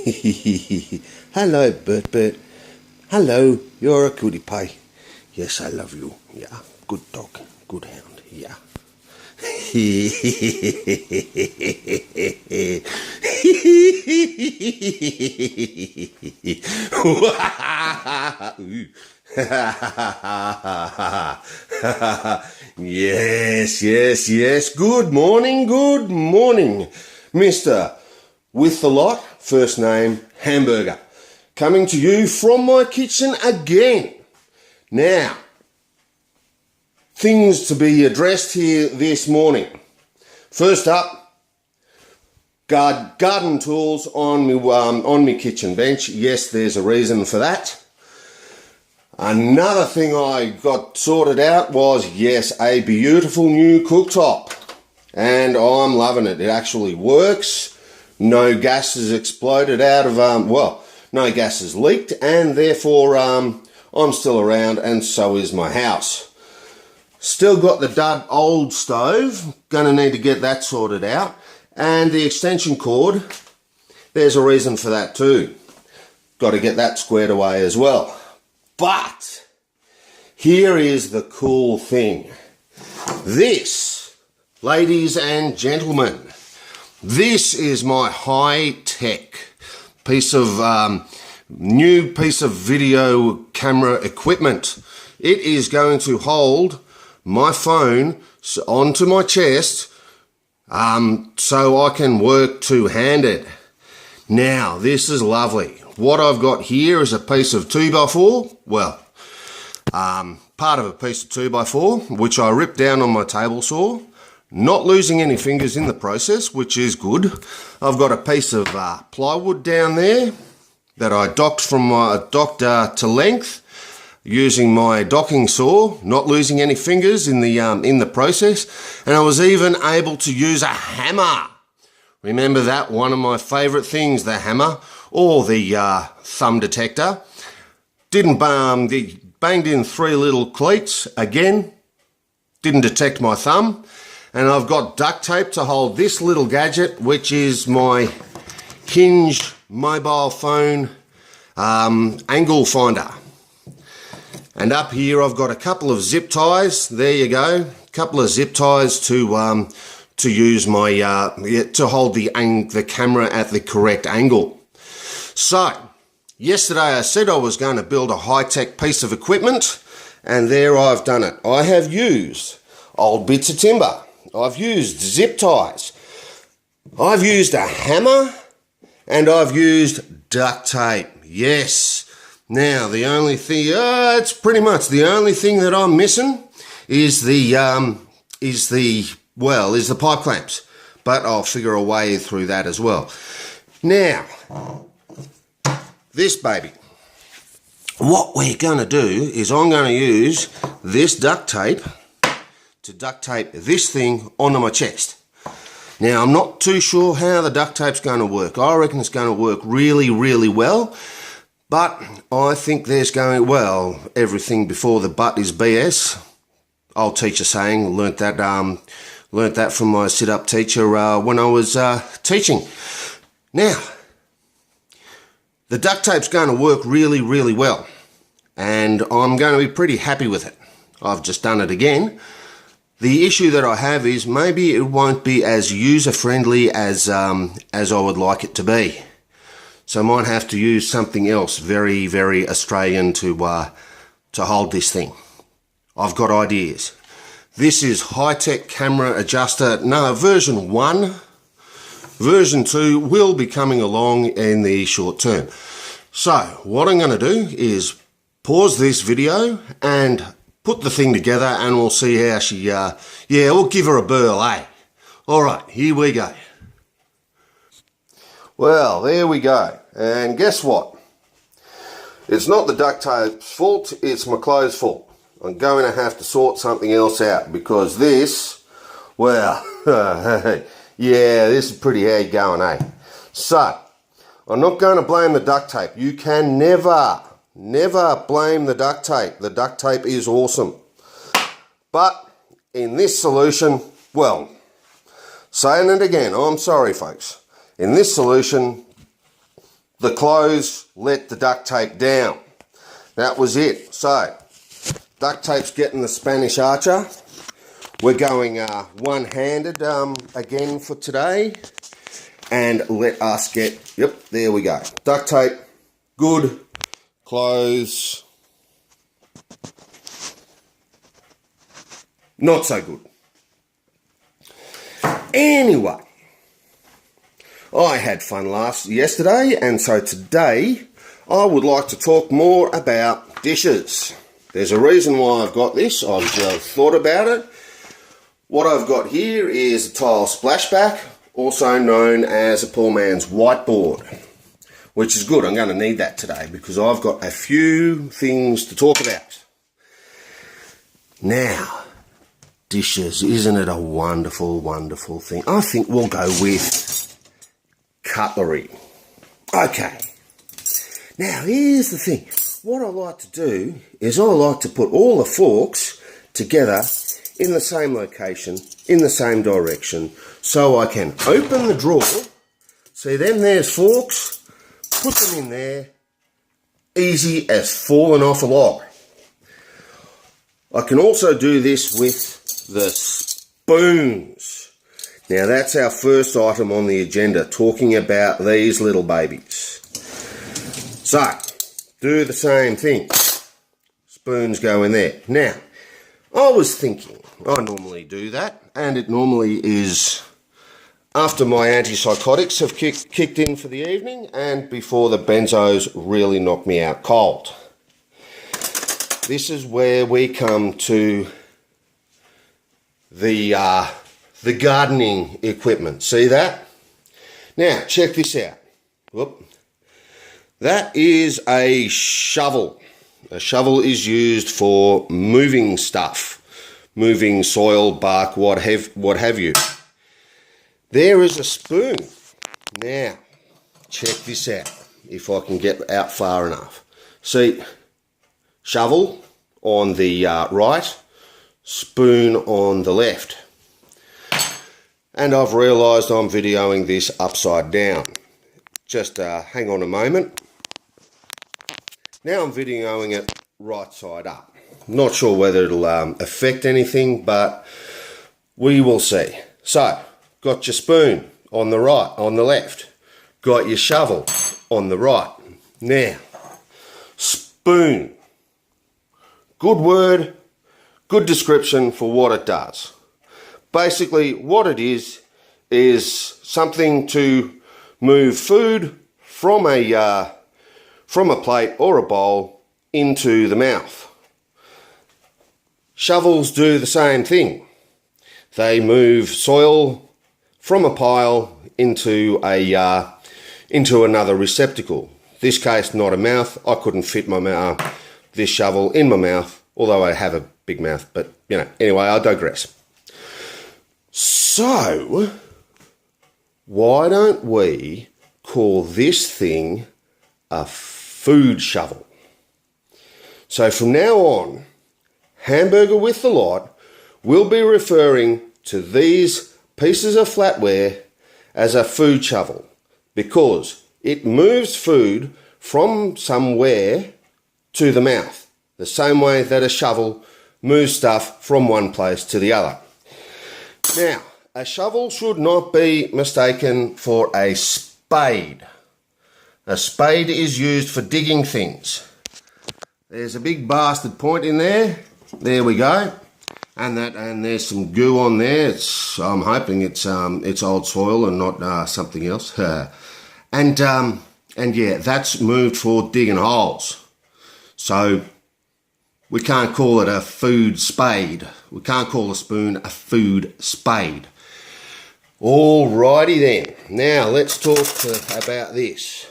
Hello, Bert. Hello, you're a cutie pie. Yes, I love you. Yeah, good dog, good hound. Yeah. Yes. Good morning, Mr. With the lot, first name, Hamburger. Coming to you from my kitchen again. Now, things to be addressed here this morning. First up, garden tools on me kitchen bench. Yes, there's a reason for that. Another thing I got sorted out was, yes, a beautiful new cooktop. And I'm loving it. It actually works. No gas has exploded out of, no gas has leaked, and therefore I'm still around, and so is my house. Still got the dud old stove. Gonna need to get that sorted out. And the extension cord, there's a reason for that too. Got to get that squared away as well. But here is the cool thing. This, ladies and gentlemen, this is my high-tech new piece of video camera equipment. It is going to hold my phone onto my chest so I can work two-handed. Now, this is lovely. What I've got here is a piece of 2x4. Well, part of a piece of 2x4, which I ripped down on my table saw. Not losing any fingers in the process, which is good. I've got a piece of plywood down there that I docked to length using my docking saw. Not losing any fingers in the process, and I was even able to use a hammer. Remember that, one of my favourite things, the hammer or the thumb detector. Banged in 3 little cleats again. Didn't detect my thumb. And I've got duct tape to hold this little gadget, which is my Hinge mobile phone angle finder. And up here I've got a couple of zip ties. There you go, a couple of zip ties to use my to hold the camera at the correct angle. So yesterday I said I was going to build a high-tech piece of equipment, and there I've done it. I have used old bits of timber. I've used zip ties, I've used a hammer, and I've used duct tape. Yes. Now the only thing, it's pretty much the only thing that I'm missing is the pipe clamps. But I'll figure a way through that as well. Now, this baby. What we're going to do is I'm going to use this duct tape to duct tape this thing onto my chest. Now, I'm not too sure how the duct tape's going to work. I reckon it's going to work really, really well, but I think everything before the butt is BS. Old teacher saying, learnt that from my sit-up teacher when I was teaching. Now, the duct tape's going to work really, really well, and I'm going to be pretty happy with it. I've just done it again. The issue that I have is maybe it won't be as user-friendly as I would like it to be. So I might have to use something else very, very Australian to hold this thing. I've got ideas. This is high-tech camera adjuster, version 1. Version 2 will be coming along in the short term. So what I'm going to do is pause this video and put the thing together, and we'll see how she, we'll give her a burl, eh? Alright, here we go. Well, there we go. And guess what? It's not the duct tape's fault, it's my clothes' fault. I'm going to have to sort something else out, because this, this is pretty hard going, eh? So, I'm not going to blame the duct tape. You can never blame the duct tape. The duct tape is awesome. But in this solution, saying it again, I'm sorry folks. In this solution, the clothes let the duct tape down. That was it. So, duct tape's getting the Spanish Archer. We're going one-handed again for today. And let us get, yep, there we go. Duct tape, good. Clothes, not so good. Anyway, I had fun yesterday, and so today I would like to talk more about dishes. There's a reason why I've got this. I've thought about it. What I've got here is a tile splashback, also known as a poor man's whiteboard, which is good. I'm going to need that today because I've got a few things to talk about. Now, dishes, isn't it a wonderful, wonderful thing? I think we'll go with cutlery. Okay. Now, here's the thing. What I like to do is I like to put all the forks together in the same location, in the same direction, so I can open the drawer. See, then there's forks. Put them in there, easy as falling off a log. I can also do this with the spoons. Now that's our first item on the agenda, talking about these little babies. So, do the same thing. Spoons go in there. Now, I was thinking, I normally do that, and it normally is after my antipsychotics have kicked in for the evening and before the benzos really knock me out cold. This is where we come to the gardening equipment. See that? Now, check this out. Whoop. That is a shovel. A shovel is used for moving stuff, moving soil, bark, what have you. There is a spoon. Now, check this out, if I can get out far enough. See, shovel on the right, spoon on the left. And I've realised I'm videoing this upside down. Just hang on a moment. Now I'm videoing it right side up. Not sure whether it'll affect anything, but we will see. So, got your spoon on the right, on the left. Got your shovel on the right. Now, spoon. Good word, good description for what it does. Basically, what it is something to move food from a plate or a bowl into the mouth. Shovels do the same thing. They move soil from a pile into another receptacle. This case, not a mouth. I couldn't fit this shovel in my mouth, although I have a big mouth. But anyway, I digress. So, why don't we call this thing a food shovel? So from now on, Hamburger with the Lot will be referring to these pieces of flatware as a food shovel because it moves food from somewhere to the mouth, the same way that a shovel moves stuff from one place to the other. Now, a shovel should not be mistaken for a spade. A spade is used for digging things. There's a big bastard point in there. There we go. And there's some goo on there. I'm hoping it's old soil and not something else. And yeah, that's moved for digging holes. So we can't call it a food spade. We can't call a spoon a food spade. Alrighty then. Now let's talk about this.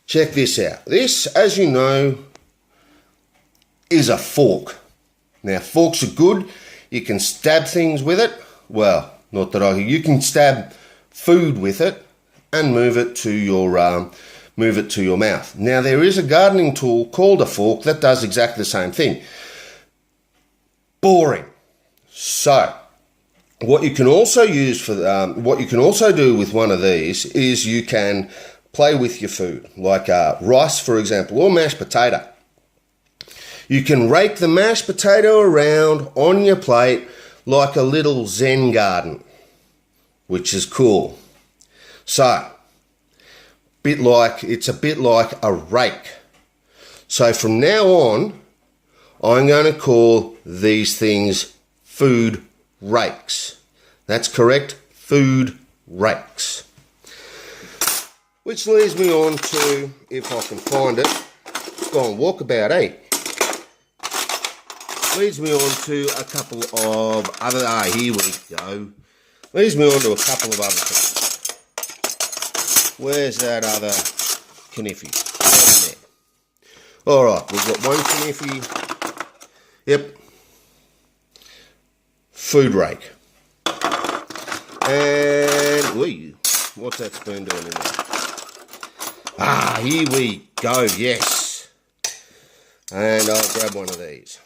Check this out. This, as you know, is a fork. Now forks are good. You can stab things with it. Well, not that you can stab food with it and move it to your mouth. Now there is a gardening tool called a fork that does exactly the same thing. Boring. So, what you can also do with one of these is you can play with your food, like rice, for example, or mashed potato. You can rake the mashed potato around on your plate like a little Zen garden, which is cool. So, it's a bit like a rake. So from now on, I'm going to call these things food rakes. That's correct, food rakes. Which leads me on to, if I can find it, go on walkabout, eh? Leads me on to a couple of other, here we go. Leads me on to a couple of other things. Where's that other kniffy? Right in there. Alright, we've got one kniffy. Yep. Food rake. And, what's that spoon doing in there? Here we go, yes. And I'll grab one of these.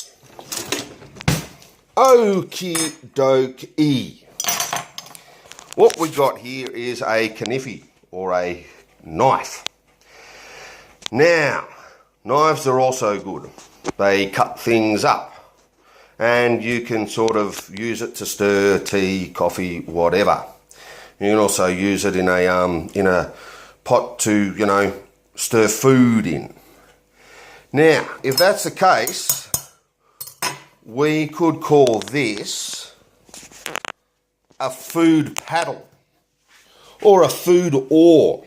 Okie dokie. What we got here is a kniffy, or a knife. Now, knives are also good. They cut things up, and you can sort of use it to stir tea, coffee, whatever. You can also use it in a pot to, stir food in. Now, if that's the case, we could call this a food paddle or a food oar.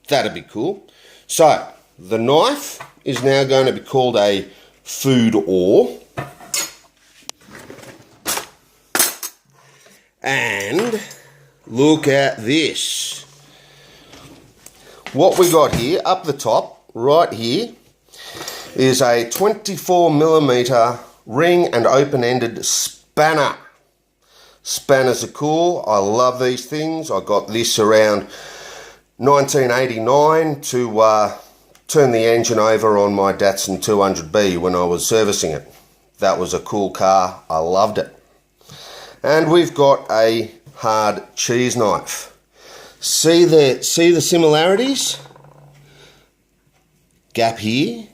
That'd be cool. So, the knife is now going to be called a food oar. And look at this. What we got here, up the top, right here, is a 24mm ring and open-ended spanner. Spanners are cool. I love these things. I got this around 1989 to turn the engine over on my Datsun 200B when I was servicing it. That was a cool car. I loved it. And we've got a hard cheese knife. See the similarities? Gap here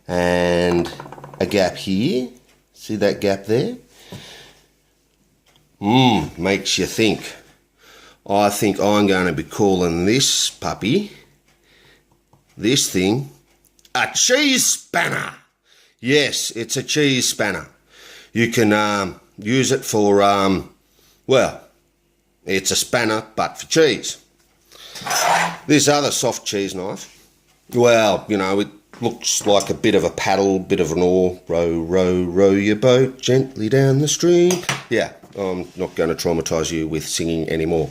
and a gap here. See that gap there? Makes you think. I think I'm going to be calling this puppy, this thing, a cheese spanner. Yes, it's a cheese spanner. You can use it for, well, it's a spanner but for cheese. This other soft cheese knife, well, it looks like a bit of a paddle, bit of an oar. Row, row, row your boat gently down the stream. Yeah, I'm not going to traumatise you with singing anymore.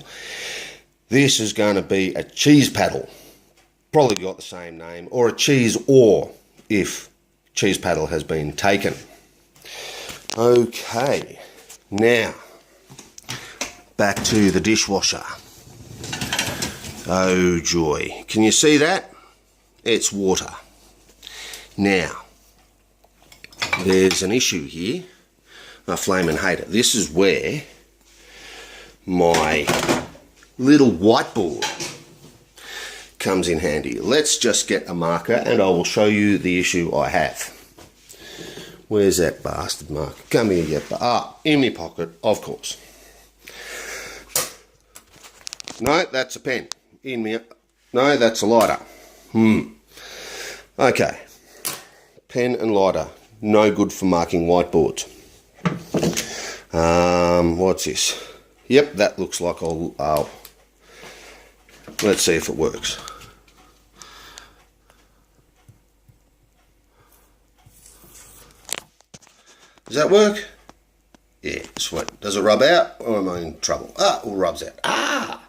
This is going to be a cheese paddle. Probably got the same name. Or a cheese oar, if cheese paddle has been taken. Okay, now, back to the dishwasher. Oh joy. Can you see that? It's water. Now, there's an issue here. I flame and hate it. This is where my little whiteboard comes in handy. Let's just get a marker and I will show you the issue I have. Where's that bastard marker? Come here, you in my pocket, of course. No, that's a pen. No, that's a lighter. Okay. Pen and lighter. No good for marking whiteboards. What's this? Yep, that looks like I'll let's see if it works. Does that work? Yeah, sweet. Does it rub out or am I in trouble? It rubs out.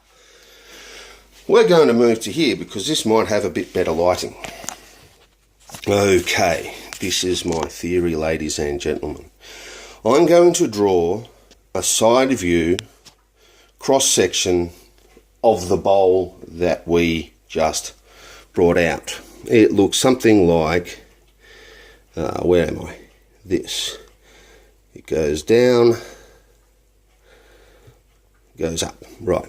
We're going to move to here because this might have a bit better lighting. Okay, this is my theory, ladies and gentlemen. I'm going to draw a side view cross-section of the bowl that we just brought out. It looks something like, where am I? This. It goes down, goes up, right.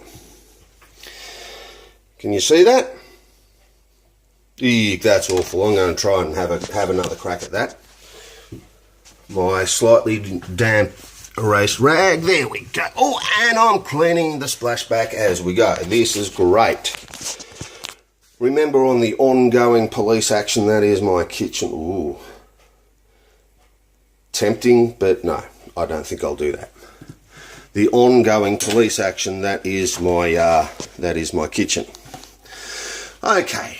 Can you see that? Eek, that's awful. I'm going to try and have another crack at that. My slightly damp erase rag. There we go. Oh, and I'm cleaning the splashback as we go. This is great. Remember, on the ongoing police action, that is my kitchen. Ooh. Tempting, but no, I don't think I'll do that. The ongoing police action, that is my kitchen. Okay.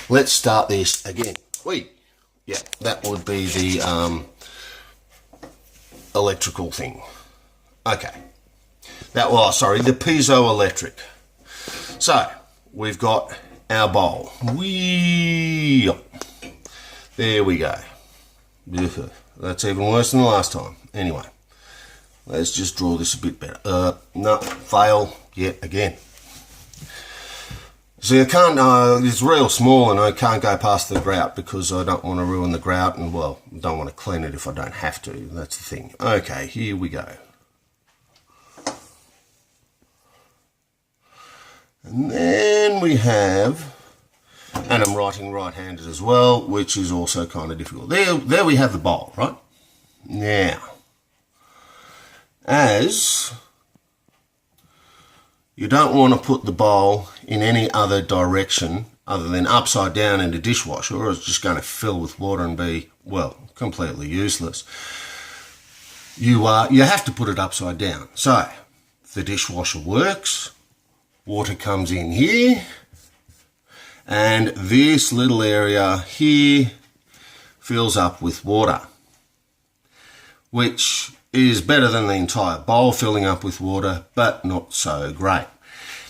Let's start this again. Yeah, that would be the electrical thing. Okay. The piezoelectric. So, we've got our bowl. There we go. That's even worse than the last time. Anyway, let's just draw this a bit better. No, fail yet again. See, I can't, it's real small and I can't go past the grout because I don't want to ruin the grout and, well, don't want to clean it if I don't have to. That's the thing. Okay, here we go. And then we have, and I'm writing right-handed as well, which is also kind of difficult. There we have the bowl, right? Now, as you don't want to put the bowl in any other direction other than upside down in the dishwasher, or it's just going to fill with water and be, well, completely useless. You have to put it upside down. So, the dishwasher works, water comes in here, and this little area here fills up with water, which is better than the entire bowl filling up with water, but not so great.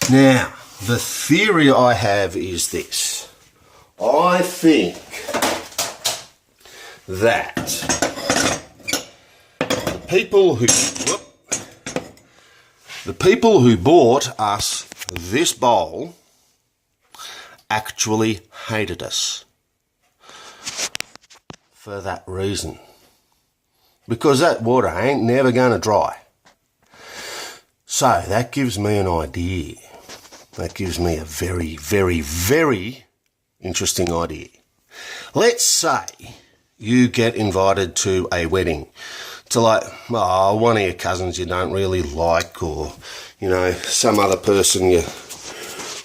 Now, the theory I have is this. I think that the people who bought us this bowl actually hated us for that reason. Because that water ain't never going to dry. So that gives me an idea. That gives me a very, very, very interesting idea. Let's say you get invited to a wedding to one of your cousins you don't really like, or, some other person you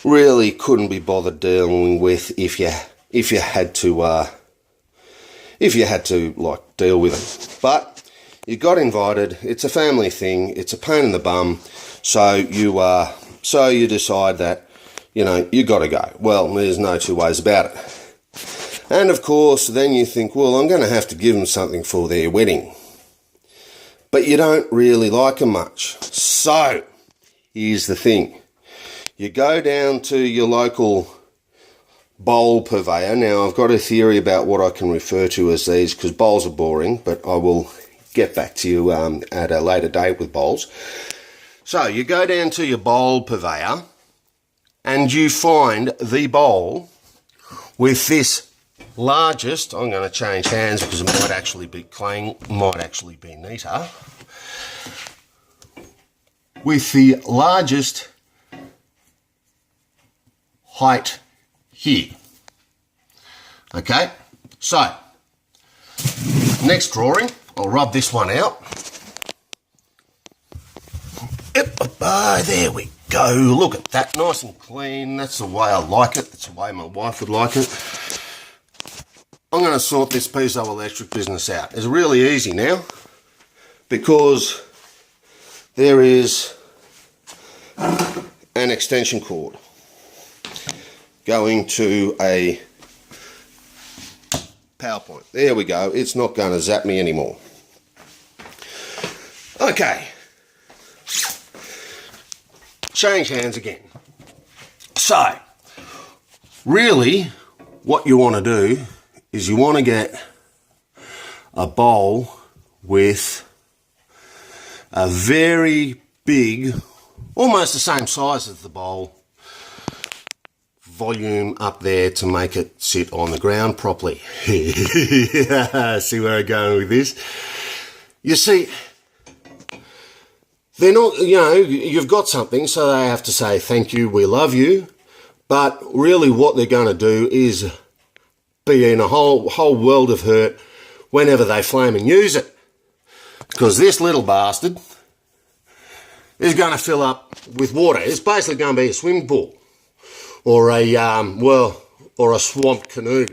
really couldn't be bothered dealing with if you had to deal with them. But you got invited, it's a family thing, it's a pain in the bum, so you decide that, you got to go. Well, there's no two ways about it. And of course, then you think, well, I'm going to have to give them something for their wedding. But you don't really like them much. So, here's the thing. You go down to your local bowl purveyor. Now, I've got a theory about what I can refer to as these, because bowls are boring, but I will get back to you at a later date with bowls. So, you go down to your bowl purveyor, and you find the bowl with this largest, I'm going to change hands because it might actually be clean, might actually be neater, with the largest height here. Okay, so next drawing, I'll rub this one out. There we go. Look at that, nice and clean. That's the way I like it. That's the way my wife would like it. I'm going to sort this piezoelectric business out. It's really easy now because there is an extension cord going to a power point. There we go. It's not going to zap me anymore. Okay. Change hands again. So, really, what you want to do is you want to get a bowl with a very big, almost the same size as the bowl, volume up there to make it sit on the ground properly. See where I'm going with this? You see, they're not, you know, you've got something, so they have to say thank you, we love you. But really what they're going to do is be in a whole world of hurt whenever they flame and use it. Because this little bastard is going to fill up with water. It's basically going to be a swimming pool or a, or a swamp canoe.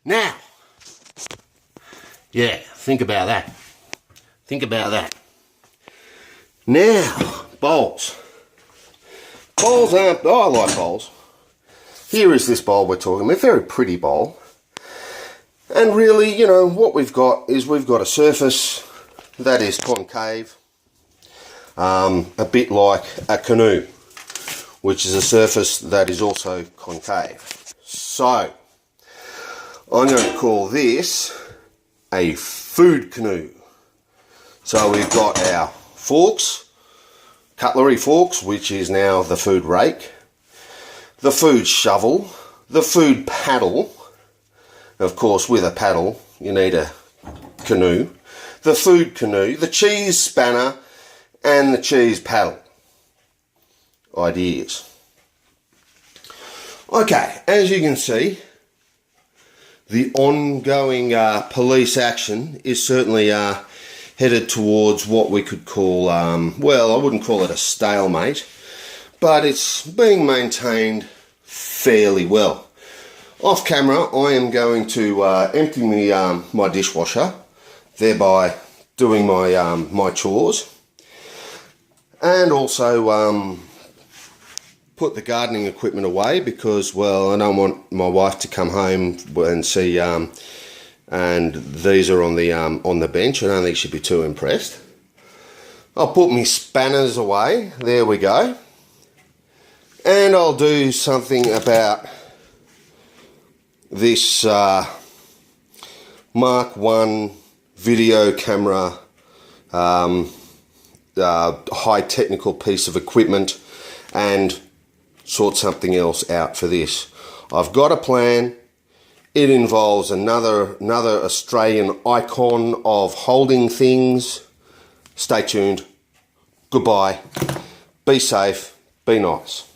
Now, yeah, think about that. Think about that. Now, bowls. Bowls aren't, I like bowls. Here is this bowl we're talking about, a very pretty bowl. And really, you know, what we've got is we've got a surface that is concave, a bit like a canoe, which is a surface that is also concave. So, I'm going to call this a food canoe. So we've got our forks, cutlery forks, which is now the food rake, the food shovel, the food paddle. Of course, with a paddle, you need a canoe. The food canoe, the cheese spanner, and the cheese paddle. Ideas. Okay, as you can see, the ongoing police action is certainly headed towards what we could call, well, I wouldn't call it a stalemate, but it's being maintained fairly well. Off camera, I am going to empty my dishwasher, thereby doing my chores, and also put the gardening equipment away because, well, I don't want my wife to come home and see, and these are on the bench. I don't think she'd be too impressed. I'll put my spanners away. There we go, and I'll do something about this Mark 1 video camera, high technical piece of equipment, and sort something else out for this. I've got a plan. It involves another Australian icon of holding things. Stay tuned. Goodbye. Be safe. Be nice.